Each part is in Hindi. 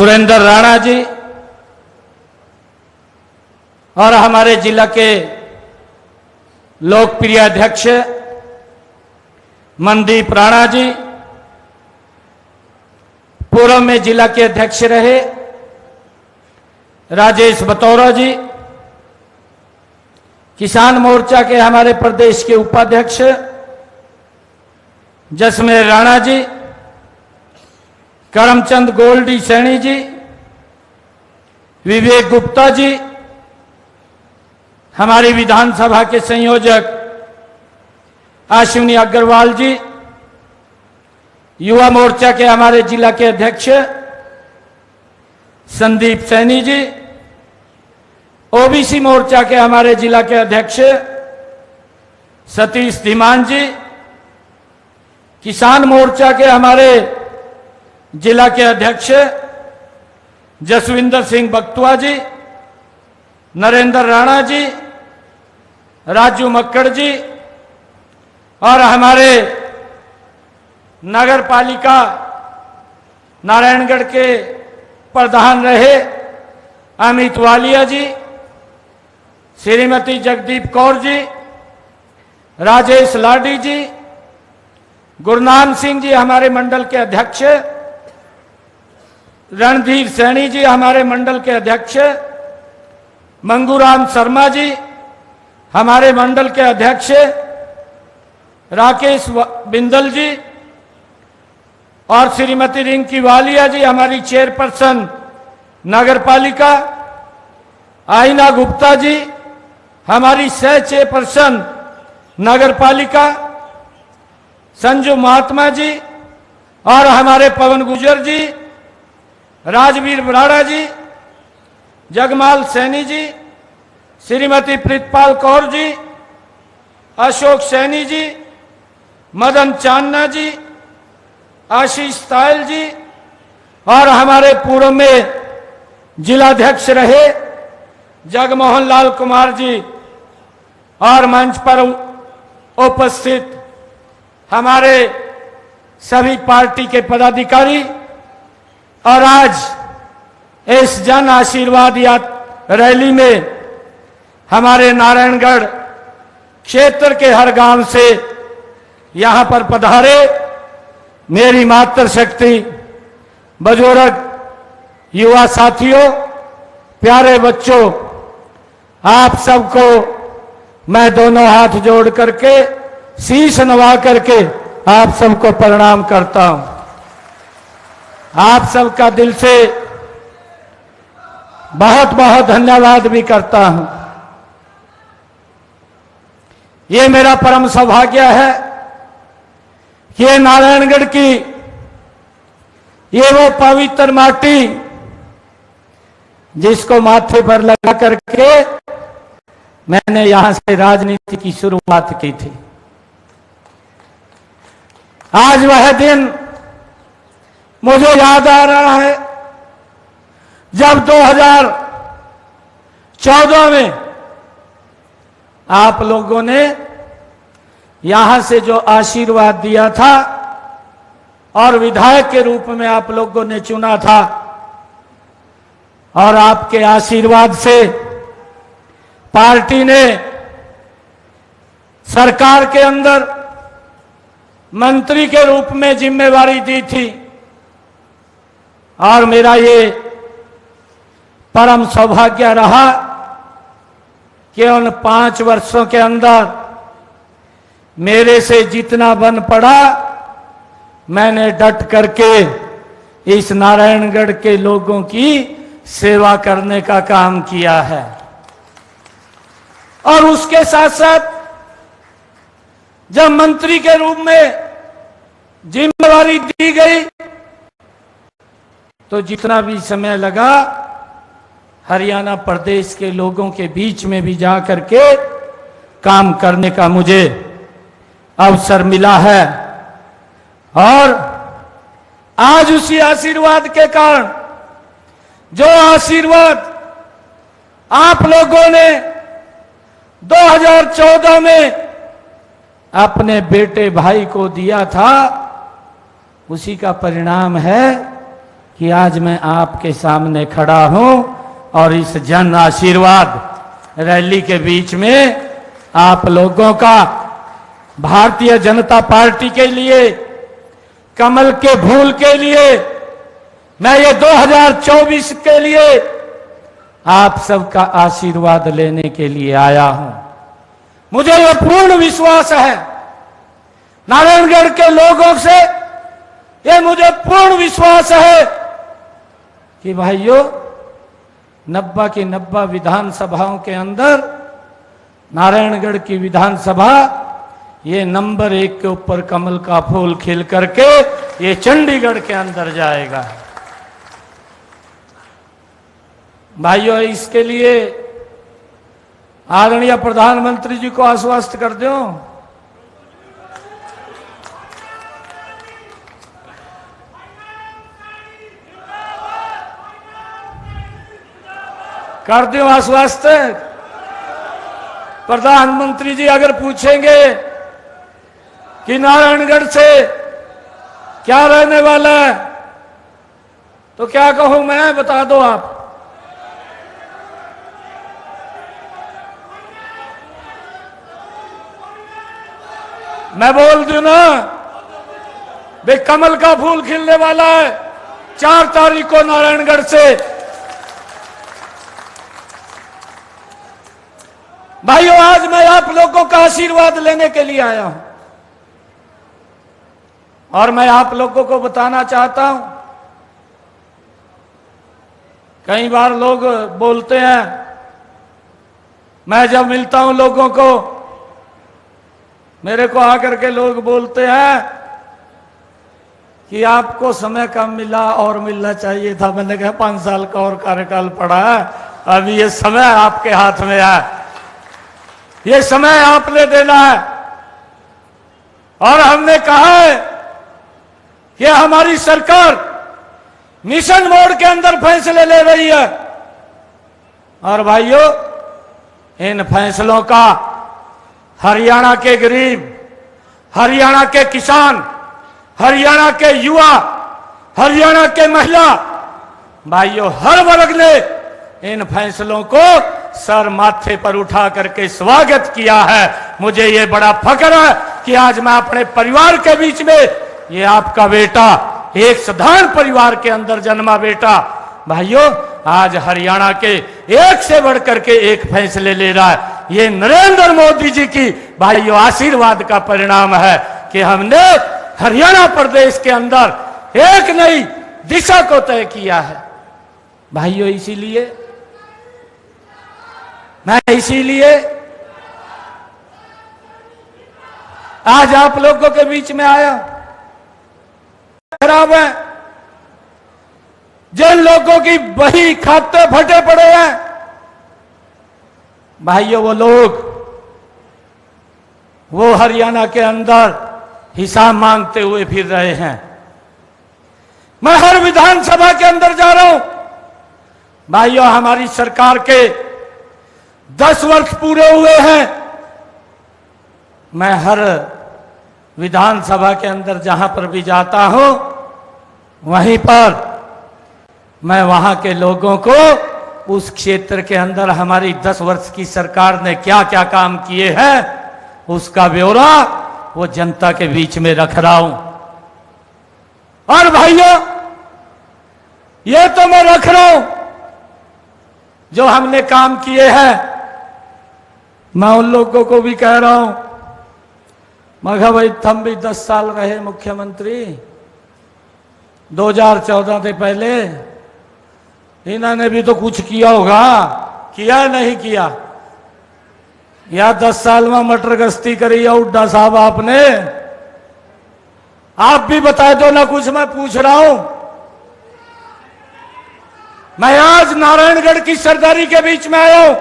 सुरेंद्र राणा जी और हमारे जिला के लोकप्रिय अध्यक्ष मनदीप राणा जी, पूर्व में जिला के अध्यक्ष रहे राजेश बतौरा जी, किसान मोर्चा के हमारे प्रदेश के उपाध्यक्ष जसमेर राणा जी, करमचंद गोल्डी सैनी जी, विवेक गुप्ता जी, हमारी विधानसभा के संयोजक अश्विनी अग्रवाल जी, युवा मोर्चा के हमारे जिला के अध्यक्ष संदीप सैनी जी, ओबीसी मोर्चा के हमारे जिला के अध्यक्ष सतीश धीमान जी, किसान मोर्चा के हमारे जिला के अध्यक्ष जसविंदर सिंह बक्तुआ जी, नरेंद्र राणा जी, राजू मक्कड़ जी और हमारे नगर पालिका नारायणगढ़ के प्रधान रहे अमित वालिया जी, श्रीमती जगदीप कौर जी, राजेश लाडी जी, गुरनाम सिंह जी हमारे मंडल के अध्यक्ष, रणधीर सैनी जी हमारे मंडल के अध्यक्ष, मंगूराम शर्मा जी हमारे मंडल के अध्यक्ष, राकेश बिंदल जी और श्रीमती रिंकी वालिया जी हमारी चेयरपर्सन नगर पालिका, आईना गुप्ता जी हमारी सह चेयरपर्सन नगर पालिका, संजू महात्मा जी और हमारे पवन गुजर जी, राजवीर बराड़ा जी, जगमाल सैनी जी, श्रीमती प्रीतपाल कौर जी, अशोक सैनी जी, मदन चांदना जी, आशीष तायल जी और हमारे पूर्व में जिलाध्यक्ष रहे जगमोहन लाल कुमार जी और मंच पर उपस्थित हमारे सभी पार्टी के पदाधिकारी और आज इस जन आशीर्वाद रैली में हमारे नारायणगढ़ क्षेत्र के हर गांव से यहां पर पधारे मेरी मातृशक्ति बुजुर्ग युवा साथियों, प्यारे बच्चों, आप सबको मैं दोनों हाथ जोड़ करके शीश नवा करके आप सबको प्रणाम करता हूं। आप सबका दिल से बहुत बहुत धन्यवाद भी करता हूं। ये मेरा परम सौभाग्य है कि ये नारायणगढ़ की ये वो पवित्र माटी जिसको माथे पर लगा करके मैंने यहां से राजनीति की शुरुआत की थी। आज वह दिन मुझे याद आ रहा है जब 2014 में आप लोगों ने यहां से जो आशीर्वाद दिया था और विधायक के रूप में आप लोगों ने चुना था और आपके आशीर्वाद से पार्टी ने सरकार के अंदर मंत्री के रूप में जिम्मेवारी दी थी और मेरा ये परम सौभाग्य रहा कि उन 5 वर्षों के अंदर मेरे से जितना बन पड़ा मैंने डट करके इस नारायणगढ़ के लोगों की सेवा करने का काम किया है। और उसके साथ साथ जब मंत्री के रूप में जिम्मेवारी दी गई तो जितना भी समय लगा हरियाणा प्रदेश के लोगों के बीच में भी जा करके काम करने का मुझे अवसर मिला है। और आज उसी आशीर्वाद के कारण, जो आशीर्वाद आप लोगों ने 2014 में अपने बेटे भाई को दिया था, उसी का परिणाम है कि आज मैं आपके सामने खड़ा हूं और इस जन आशीर्वाद रैली के बीच में आप लोगों का भारतीय जनता पार्टी के लिए, कमल के फूल के लिए, मैं ये 2024 के लिए आप सबका आशीर्वाद लेने के लिए आया हूं। मुझे यह पूर्ण विश्वास है, नारायणगढ़ के लोगों से यह मुझे पूर्ण विश्वास है कि भाइयों 90 की 90 विधानसभाओं के अंदर नारायणगढ़ की विधानसभा ये नंबर 1 के ऊपर कमल का फूल खिल करके ये चंडीगढ़ के अंदर जाएगा। भाइयों, इसके लिए आदरणीय प्रधानमंत्री जी को आश्वस्त कर दो। कर दो आश्वस्त। प्रधानमंत्री जी अगर पूछेंगे कि नारायणगढ़ से क्या रहने वाला है तो क्या कहूं मैं, बता दो आप। मैं बोल दूं ना, वे कमल का फूल खिलने वाला है 4 तारीख को नारायणगढ़ से। भाइयों, आज मैं आप लोगों का आशीर्वाद लेने के लिए आया हूं और मैं आप लोगों को बताना चाहता हूं, कई बार लोग बोलते हैं, मैं जब मिलता हूं लोगों को, मेरे को आकर के लोग बोलते हैं कि आपको समय कम मिला और मिलना चाहिए था। मैंने कहा 5 साल का और कार्यकाल पड़ा है, अभी ये समय आपके हाथ में है, ये समय आपने देना है। और हमने कहा है कि हमारी सरकार मिशन मोड के अंदर फैसले ले रही है और भाइयों, इन फैसलों का हरियाणा के गरीब, हरियाणा के किसान, हरियाणा के युवा, हरियाणा के महिला भाइयों, हर वर्ग ने इन फैसलों को सर माथे पर उठा करके स्वागत किया है। मुझे ये बड़ा फख्र है कि आज मैं अपने परिवार के बीच में, ये आपका बेटा एक साधारण परिवार के अंदर जन्मा बेटा भाइयों आज हरियाणा के एक से बढ़कर के एक फैसले ले रहा है। ये नरेंद्र मोदी जी की भाइयों आशीर्वाद का परिणाम है कि हमने हरियाणा प्रदेश के अंदर एक नई दिशा को तय किया है। भाइयों, इसीलिए आज आप लोगों के बीच में आया। खराब है, जिन लोगों की बही खाते फटे पड़े हैं भाइयों, वो लोग वो हरियाणा के अंदर हिसाब मांगते हुए फिर रहे हैं। मैं हर विधानसभा के अंदर जा रहा हूं भाइयों, हमारी सरकार के 10 वर्ष पूरे हुए हैं। मैं हर विधानसभा के अंदर जहां पर भी जाता हूं, वहीं पर मैं वहां के लोगों को उस क्षेत्र के अंदर हमारी 10 वर्ष की सरकार ने क्या क्या काम किए हैं उसका ब्यौरा वो जनता के बीच में रख रहा हूं। और भाइयों, ये तो मैं रख रहा हूं जो हमने काम किए हैं। मैं उन लोगों को भी कह रहा हूं, मगर भाई तुम भी 10 साल रहे मुख्यमंत्री, 2014 से पहले इन्होंने भी तो कुछ किया होगा, किया नहीं किया? या 10 साल में मटर गश्ती करी है हुड्डा साहब आपने? आप भी बता दो ना कुछ, मैं पूछ रहा हूं। मैं आज नारायणगढ़ की सरदारी के बीच में आया हूं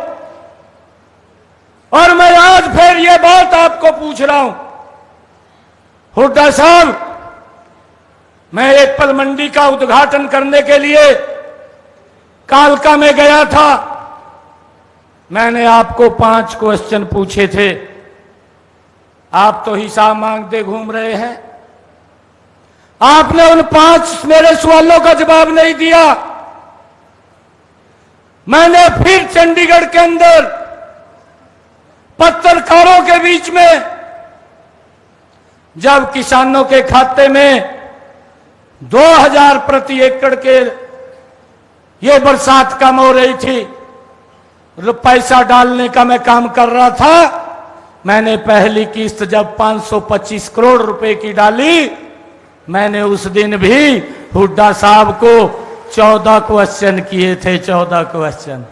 और मैं आज फिर यह बात आपको पूछ रहा हूं, हुड्डा साहब, मैं एप्पल मंडी का उद्घाटन करने के लिए कालका में गया था। मैंने आपको 5 क्वेश्चन पूछे थे, आप तो हिसाब मांगते घूम रहे हैं। आपने उन 5 मेरे सवालों का जवाब नहीं दिया। मैंने फिर चंडीगढ़ के अंदर पत्रकारों के बीच में, जब किसानों के खाते में 2000 प्रति एकड़ के ये बरसात कम हो रही थी, पैसा डालने का मैं काम कर रहा था, मैंने पहली किस्त जब 525 करोड़ रुपए की डाली, मैंने उस दिन भी हुड्डा साहब को 14 क्वेश्चन किए थे, 14 क्वेश्चन।